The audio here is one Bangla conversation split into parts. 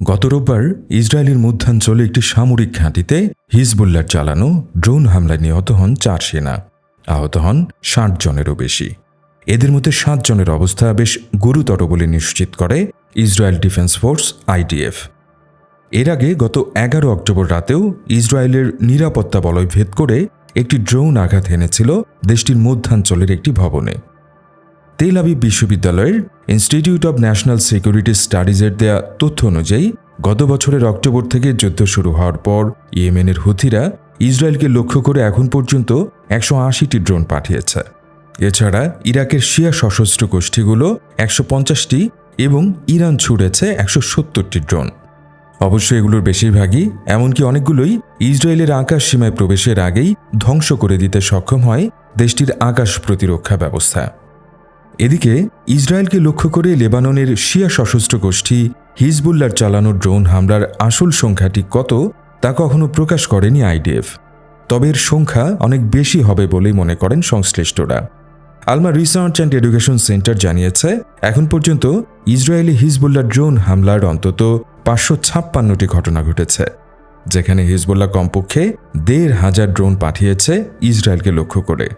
গত রোববার ইসরায়েলের মধ্যাঞ্চলে একটি সামরিক ঘাঁটিতে হিজবুল্লাহর চালানো ড্রোন হামলায় নিহত হন 4 সেনা, আহত হন 60 জনেরও বেশি। এদের মধ্যে 7 জনের অবস্থা বেশ গুরুতর বলে নিশ্চিত করে ইসরায়েল ডিফেন্স ফোর্স IDF। এর আগে গত 11 অক্টোবর রাতেও ইসরায়েলের নিরাপত্তা বলয় ভেদ করে একটি ড্রোন আঘাত এনেছিল দেশটির মধ্যাঞ্চলের একটি ভবনে। তেল আবিব বিশ্ববিদ্যালয়ের ইনস্টিটিউট অব ন্যাশনাল সিকিউরিটি স্টাডিজের দেয়া তথ্য অনুযায়ী গত বছরের অক্টোবর থেকে যুদ্ধ শুরু হওয়ার পর ইয়েমেনের হুথিরা ইসরায়েলকে লক্ষ্য করে এখন পর্যন্ত 180টি ড্রোন পাঠিয়েছে। এছাড়া ইরাকের শিয়া সশস্ত্র গোষ্ঠীগুলো 150টি এবং ইরান ছুড়েছে 170টি ড্রোন। অবশ্য এগুলোর বেশিরভাগই, এমনকি অনেকগুলোই ইসরায়েলের আকাশ সীমায় প্রবেশের আগেই ধ্বংস করে দিতে সক্ষম হয় দেশটির আকাশ প্রতিরক্ষা ব্যবস্থা। এদিকে ইসরায়েলকে লক্ষ্য করে লেবাননের শিয়া সশস্ত্র গোষ্ঠী হিজবুল্লাহর চালানো ড্রোন হামলার আসল সংখ্যাটি কত তা কখনো প্রকাশ করেনি IDF। তবে এর সংখ্যা অনেক বেশি হবে বলেই মনে করেন সংশ্লিষ্টরা। আলমা রিসার্চ অ্যান্ড এডুকেশন সেন্টার জানিয়েছে, এখন পর্যন্ত ইসরায়েলি হিজবুল্লাহ ড্রোন হামলার অন্তত 556টি ঘটনা ঘটেছে, যেখানে হিজবুল্লাহ কমপক্ষে 1,500 ড্রোন পাঠিয়েছে ইসরায়েলকে লক্ষ্য করে।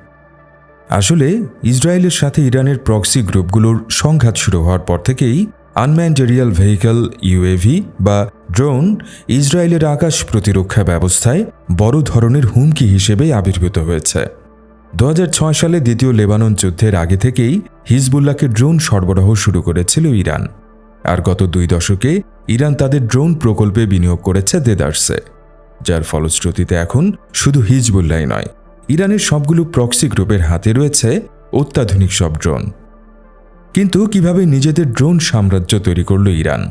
আসলে ইসরায়েলের সাথে ইরানের প্রক্সি গ্রুপগুলোর সংঘাত শুরু হওয়ার পর থেকেই আনম্যানড এরিয়াল ভেহিকল UAV বা ড্রোন ইসরায়েলের আকাশ প্রতিরক্ষা ব্যবস্থায় বড় ধরনের হুমকি হিসেবে আবির্ভূত হয়েছে। 2006 সালে দ্বিতীয় লেবানন যুদ্ধের আগে থেকেই হিজবুল্লাহকে ড্রোন সরবরাহ শুরু করেছিল ইরান, আর গত 2 দশকে ইরান তাদের ড্রোন প্রকল্পে বিনিয়োগ করেছে দেদারসে, যার ফলশ্রুতিতে এখন শুধু হিজবুল্লাহই নয়, ইরানের সবগুলো প্রক্সি গ্রুপের হাতে রয়েছে অত্যাধুনিক সব ড্রোন। কিন্তু কিভাবে নিজেদের ড্রোন সাম্রাজ্য তৈরি করল ইরান?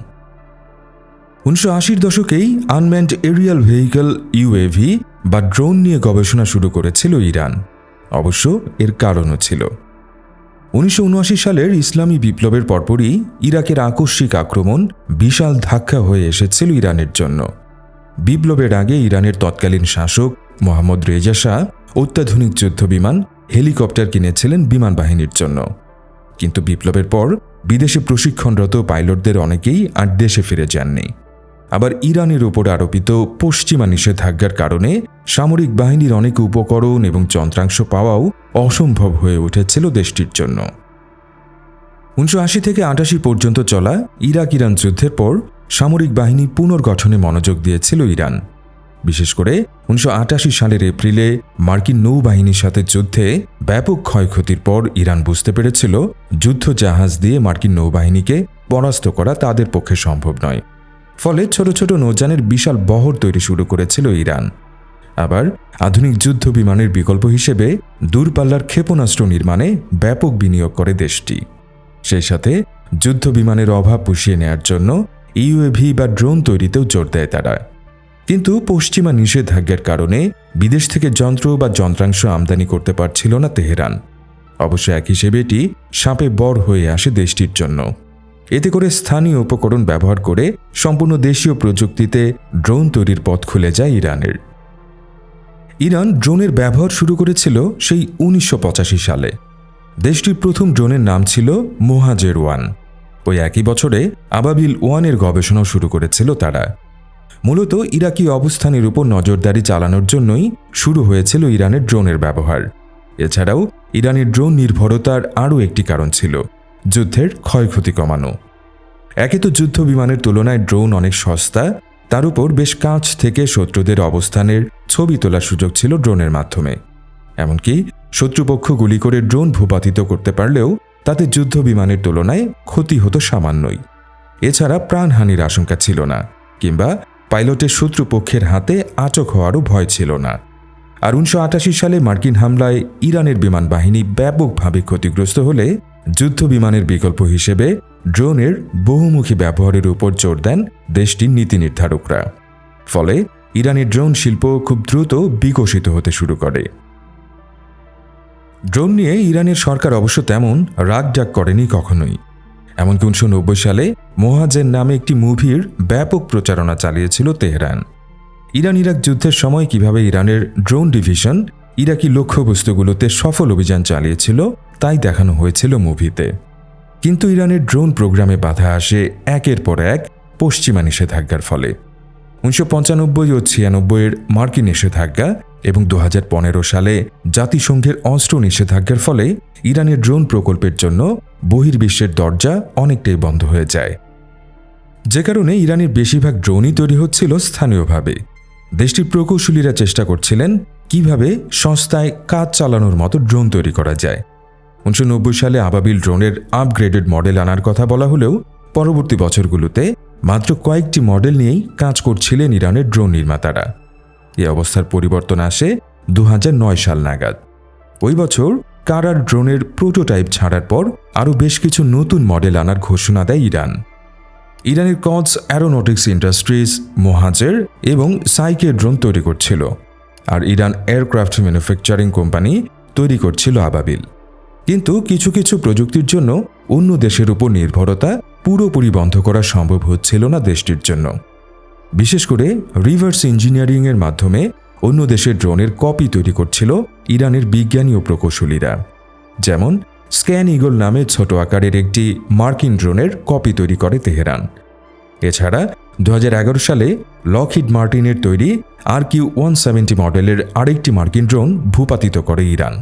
1980-র দশকেই আনম্যানড এরিয়াল ভেহিকল UAV বা ড্রোন নিয়ে গবেষণা শুরু করেছিল ইরান। অবশ্য এর কারণও ছিল। 1979 সালের ইসলামী বিপ্লবের পরপরই ইরাকের আকস্মিক আক্রমণ বিশাল ধাক্কা হয়ে এসেছিল ইরানের জন্য। বিপ্লবের আগে ইরানের তৎকালীন শাসক মোহাম্মদ রেজা শাহ অত্যাধুনিক যুদ্ধবিমান, হেলিকপ্টার কিনেছিলেন বিমান বাহিনীর জন্য। কিন্তু বিপ্লবের পর বিদেশে প্রশিক্ষণরত পাইলটদের অনেকেই আর দেশে ফিরে যাননি। আবার ইরানের উপর আরোপিত পশ্চিমা নিষেধাজ্ঞার কারণে সামরিক বাহিনীর অনেক উপকরণ এবং যন্ত্রাংশ পাওয়াও অসম্ভব হয়ে উঠেছিল দেশটির জন্য। 1980 থেকে 1988 পর্যন্ত চলা ইরাক-ইরান যুদ্ধের পর সামরিক বাহিনী পুনর্গঠনে মনোযোগ দিয়েছিল ইরান। বিশেষ করে 1988 সালের এপ্রিলে মার্কিন নৌবাহিনীর সাথে যুদ্ধে ব্যাপক ক্ষয়ক্ষতির পর ইরান বুঝতে পেরেছিল যুদ্ধ জাহাজ দিয়ে মার্কিন নৌবাহিনীকে পরাস্ত করা তাদের পক্ষে সম্ভব নয়। ফলে ছোট ছোট নৌযানের বিশাল বহর তৈরি শুরু করেছিল ইরান। আবার আধুনিক যুদ্ধ বিমানের বিকল্প হিসেবে দূরপাল্লার ক্ষেপণাস্ত্র নির্মাণে ব্যাপক বিনিয়োগ করে দেশটি। সেই সাথে যুদ্ধ বিমানের অভাব পুষিয়ে নেয়ার জন্য UAV বা ড্রোন তৈরিতেও জোর দেয় তারা। কিন্তু পশ্চিমা নিষেধাজ্ঞার কারণে বিদেশ থেকে যন্ত্র বা যন্ত্রাংশ আমদানি করতে পারছিল না তেহরান। অবশ্য এক হিসেবে এটি সাপে বর হয়ে আসে দেশটির জন্য। এতে করে স্থানীয় উপকরণ ব্যবহার করে সম্পূর্ণ দেশীয় প্রযুক্তিতে ড্রোন তৈরির পথ খুলে যায় ইরানের। ইরান ড্রোনের ব্যবহার শুরু করেছিল সেই 1985 সালে। দেশটির প্রথম ড্রোনের নাম ছিল মোহাজের-1। ওই একই বছরে আবাবিল-1-এর গবেষণাও শুরু করেছিল তারা। মূলত ইরাকি অবস্থানের উপর নজরদারি চালানোর জন্যই শুরু হয়েছিল ইরানের ড্রোনের ব্যবহার। এছাড়াও ইরানের ড্রোন নির্ভরতার আরও একটি কারণ ছিল যুদ্ধের ক্ষয়ক্ষতি কমানো। একে তো যুদ্ধ বিমানের তুলনায় ড্রোন অনেক সস্তা, তার উপর বেশ কাছ থেকে শত্রুদের অবস্থানের ছবি তোলার সুযোগ ছিল ড্রোনের মাধ্যমে। এমনকি শত্রুপক্ষ গুলি করে ড্রোন ভূপাতিত করতে পারলেও তাতে যুদ্ধ বিমানের তুলনায় ক্ষতি হতো সামান্যই। এছাড়া প্রাণহানির আশঙ্কা ছিল না, কিংবা পাইলটের শত্রুপক্ষের হাতে আটক হওয়ারও ভয় ছিল না। আর 1988 সালে মার্কিন হামলায় ইরানের বিমান বাহিনী ব্যাপকভাবে ক্ষতিগ্রস্ত হলে যুদ্ধ বিমানের বিকল্প হিসেবে ড্রোনের বহুমুখী ব্যবহারের উপর জোর দেন দেশটির নীতি নির্ধারকরা। ফলে ইরানের ড্রোন শিল্প খুব দ্রুত বিকশিত হতে শুরু করে। ড্রোন নিয়ে ইরানের সরকার অবশ্য তেমন রাগঢাক করেনি কখনোই। এমনকি 1990 সালে মোহাজের নামে একটি মুভির ব্যাপক প্রচারণা চালিয়েছিল তেহরান। ইরান-ইরাক যুদ্ধের সময় কিভাবে ইরানের ড্রোন ডিভিশন ইরাকি লক্ষ্যবস্তুগুলোতে সফল অভিযান চালিয়েছিল তাই দেখানো হয়েছিল মুভিতে। কিন্তু ইরানের ড্রোন প্রোগ্রামে বাধা আসে একের পর এক পশ্চিমা নিষেধাজ্ঞার ফলে। 1995 ও 96 মার্কিন নিষেধাজ্ঞা এবং 2015 সালে জাতিসংঘের অস্ত্র নিষেধাজ্ঞার ফলে ইরানের ড্রোন প্রকল্পের জন্য বহির্বিশ্বের দরজা অনেকটাই বন্ধ হয়ে যায়, যে কারণে ইরানের বেশিরভাগ ড্রোনই তৈরি হচ্ছিল স্থানীয়ভাবে। দেশটির প্রকৌশলীরা চেষ্টা করছিলেন কিভাবে সস্তায় কাজ চালানোর মতো ড্রোন তৈরি করা যায়। 1990 সালে আবাবিল ড্রোনের আপগ্রেডেড মডেল আনার কথা বলা হলেও পরবর্তী বছরগুলোতে মাত্র কয়েকটি মডেল নিয়েই কাজ করছিলেন ইরানের ড্রোন নির্মাতারা। এই অবস্থার পরিবর্তন আসে 2009 সাল নাগাদ। ওই বছর কারার ড্রোনের প্রোটোটাইপ ছাড়ার পর আরও বেশ কিছু নতুন মডেল আনার ঘোষণা দেয় ইরান। ইরানের কটস অ্যারোনটিক্স ইন্ডাস্ট্রিজ মোহাজের এবং সাইকে ড্রোন তৈরি করছিল, আর ইরান এয়ারক্রাফট ম্যানুফ্যাকচারিং কোম্পানি তৈরি করছিল আবাবিল। কিন্তু কিছু কিছু প্রযুক্তির জন্য অন্য দেশের উপর নির্ভরতা পুরোপুরি বন্ধ করা সম্ভব হচ্ছিল না দেশটির জন্য। বিশেষ করে রিভার্স ইঞ্জিনিয়ারিংয়ের মাধ্যমে অন্য দেশের ড্রোনের কপি তৈরি করছিল ইরানের বিজ্ঞানী ও প্রকৌশলীরা। যেমন স্ক্যান ইগল নামে ছোট আকারের একটি মার্কিন ড্রোনের কপি তৈরি করে তেহরান। এছাড়া 2011 সালে লকহিড মার্টিনের তৈরি RQ-170 মডেলের আরেকটি মার্কিন ড্রোন ভূপাতিত করে ইরান।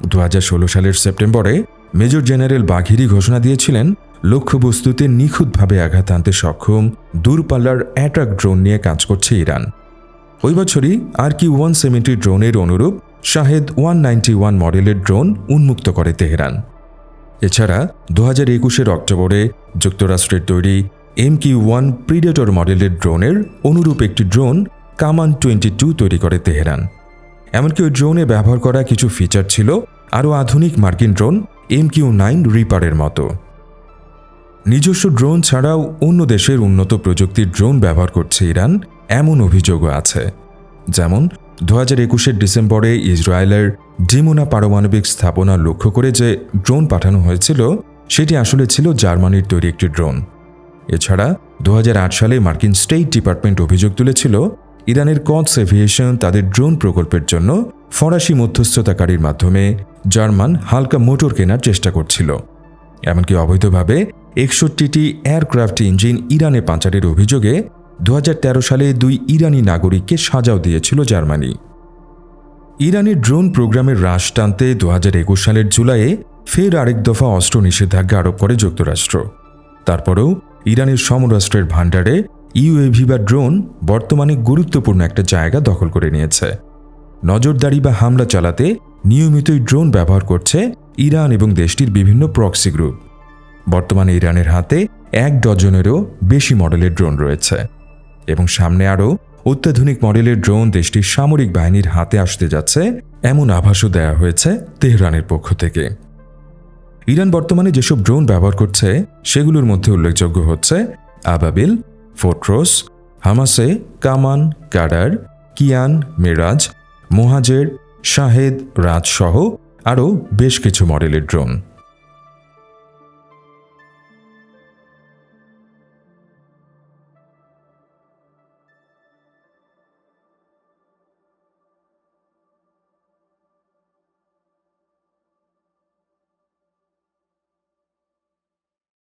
2016 সালের সেপ্টেম্বরে মেজর জেনারেল বাঘেরি ঘোষণা দিয়েছিলেন লক্ষ্যবস্তুতে নিখুঁতভাবে আঘাত আনতে সক্ষম দূরপাল্লার অ্যাট্রাক ড্রোন নিয়ে কাজ করছে ইরান। ওই বছরই RQ-170 ড্রোনের অনুরূপ শাহেদ 191 মডেলের ড্রোন উন্মুক্ত করে তেহরান। এছাড়া 2021 অক্টোবরে যুক্তরাষ্ট্রের তৈরি MQ-1 প্রিডেটর মডেলের ড্রোনের অনুরূপ একটি ড্রোন কামান 22 তৈরি করে তেহরান। এমনকি ওই ড্রোনে ব্যবহার করা কিছু ফিচার ছিল আরও আধুনিক মার্কিন ড্রোন MQ-9 রিপারের মতো। নিজস্ব ড্রোন ছাড়াও অন্য দেশের উন্নত প্রযুক্তির ড্রোন ব্যবহার করছে ইরান, এমন অভিযোগও আছে। যেমন 2021 ডিসেম্বরে ইসরায়েলের ডিমোনা পারমাণবিক স্থাপনা লক্ষ্য করে যে ড্রোন পাঠানো হয়েছিল সেটি আসলে ছিল জার্মানির তৈরি একটি ড্রোন। এছাড়া 2008 সালে মার্কিন স্টেট ডিপার্টমেন্ট অভিযোগ তুলেছিল ইরানের কটস এভিয়েশন তাদের ড্রোন প্রকল্পের জন্য ফরাসি মধ্যস্থতাকারীর মাধ্যমে জার্মান হালকা মোটর কেনার চেষ্টা করছিল। এমনকি অবৈধভাবে 61টি এয়ারক্রাফট ইঞ্জিন ইরানে পাচারের অভিযোগে 2013 সালে 2 ইরানি নাগরিককে সাজাও দিয়েছিল জার্মানি। ইরানের ড্রোন প্রোগ্রামের হ্রাস টানতে 2021 সালের জুলাইয়ে ফের আরেক দফা অস্ত্র নিষেধাজ্ঞা আরোপ করে যুক্তরাষ্ট্র। তারপরেও ইরানের সমরাস্ত্রের ভাণ্ডারে ইউএভি বা ড্রোন বর্তমানে গুরুত্বপূর্ণ একটা জায়গা দখল করে নিয়েছে। নজরদারি বা হামলা চালাতে নিয়মিতই ড্রোন ব্যবহার করছে ইরান এবং দেশটির বিভিন্ন প্রক্সি গ্রুপ। বর্তমানে ইরানের হাতে 1 ডজনেরও বেশি মডেলের ড্রোন রয়েছে এবং সামনে আরও অত্যাধুনিক মডেলের ড্রোন দেশটির সামরিক বাহিনীর হাতে আসতে যাচ্ছে, এমন আভাসও দেওয়া হয়েছে তেহরানের পক্ষ থেকে। ইরান বর্তমানে যেসব ড্রোন ব্যবহার করছে সেগুলোর মধ্যে উল্লেখযোগ্য হচ্ছে আবাবিল, ফোর্ট্রস, হামাসে, কামান, কাডার, কিয়ান, মিরাজ, মোহাজের, শাহেদ, রাজ সহ আরও বেশ কিছু মডেলের ড্রোন।